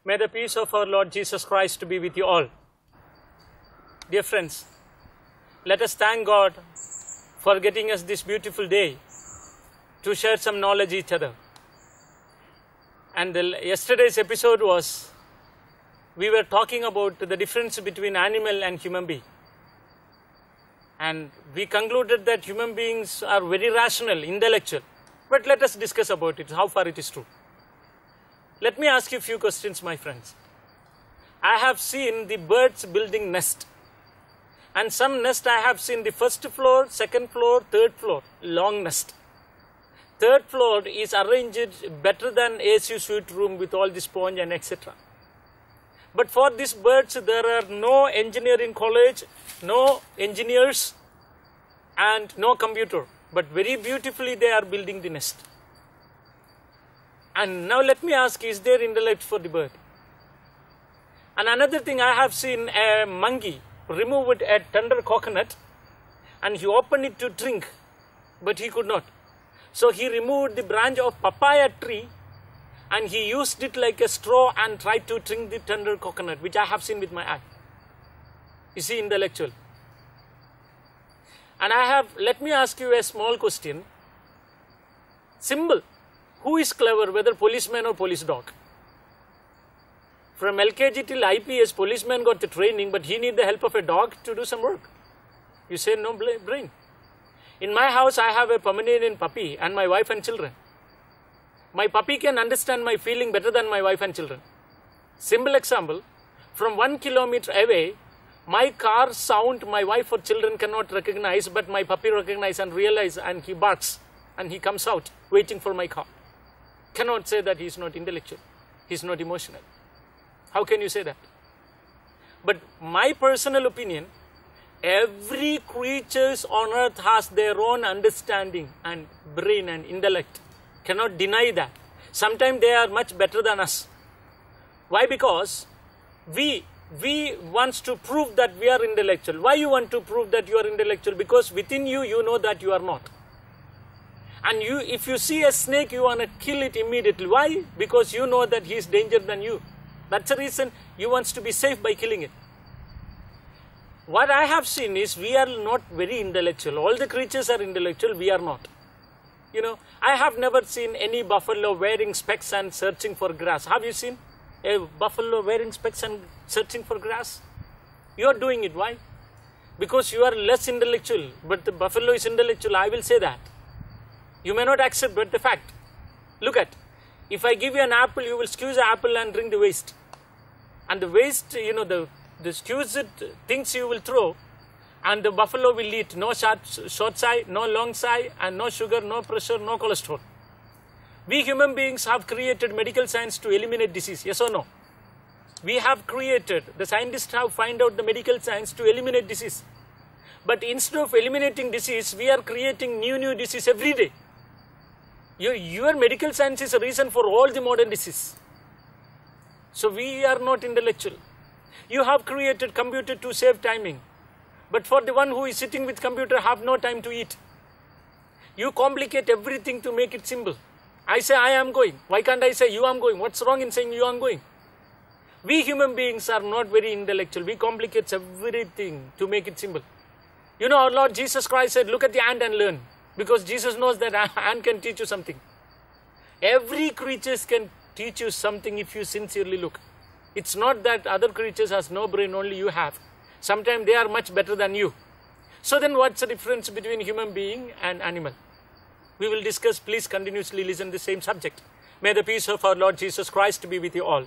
May the peace of our Lord Jesus Christ be with you all. Dear friends, let us thank God for getting us this beautiful day to share some knowledge each other. And yesterday's episode was, we were talking about the difference between animal and human being. And we concluded that human beings are very rational, intellectual. But let us discuss about it, how far it is true. Let me ask you a few questions, my friends. I have seen the birds building nest. And some nest I have seen the first floor, second floor, third floor, long nest. Third floor is arranged better than AC suite room with all the sponge and etc. But for these birds, there are no engineering college, no engineers, and no computer. But very beautifully they are building the nest. And now let me ask, is there intellect for the bird? And another thing, I have seen a monkey remove a tender coconut and he opened it to drink, but he could not. So he removed the branch of papaya tree and he used it like a straw and tried to drink the tender coconut, which I have seen with my eye. Is he intellectual? And let me ask you a small question. Symbol. Who is clever, whether policeman or police dog? From LKG till IPS, policeman got the training, but he need the help of a dog to do some work. You say no brain. In my house, I have a Pomeranian puppy and my wife and children. My puppy can understand my feeling better than my wife and children. Simple example, from 1 kilometer away, my car sound my wife or children cannot recognize, but my puppy recognize and realize, and he barks and he comes out waiting for my car. Cannot say that he is not intellectual, he is not emotional. How can you say that? But my personal opinion, every creature on earth has their own understanding and brain and intellect. Cannot deny that. Sometimes they are much better than us. Why? Because we want to prove that we are intellectual. Why you want to prove that you are intellectual? Because within you, you know that you are not. And if you see a snake, you want to kill it immediately. Why? Because you know that he is danger than you. That's the reason you want to be safe by killing it. What I have seen is we are not very intellectual. All the creatures are intellectual, we are not. You know, I have never seen any buffalo wearing specs and searching for grass. Have you seen a buffalo wearing specs and searching for grass? You are doing it. Why? Because you are less intellectual, but the buffalo is intellectual. I will say that. You may not accept, but the fact. Look at, if I give you an apple, you will squeeze the apple and drink the waste. And the waste, you know, the squeezed things you will throw, and the buffalo will eat. No short sigh, no long sigh, and no sugar, no pressure, no cholesterol. We human beings have created medical science to eliminate disease. Yes or no? We have created, the scientists have found out the medical science to eliminate disease. But instead of eliminating disease, we are creating new disease every day. Your medical science is a reason for all the modern disease. So we are not intellectual. You have created computer to save timing. But for the one who is sitting with computer, have no time to eat. You complicate everything to make it simple. I say I am going. Why can't I say you am going? What's wrong in saying you am going? We human beings are not very intellectual. We complicate everything to make it simple. You know, our Lord Jesus Christ said, look at the ant and learn. Because Jesus knows that ant can teach you something. Every creature can teach you something if you sincerely look. It's not that other creatures has no brain, only you have. Sometimes they are much better than you. So then what's the difference between human being and animal? We will discuss. Please continuously listen to the same subject. May the peace of our Lord Jesus Christ be with you all.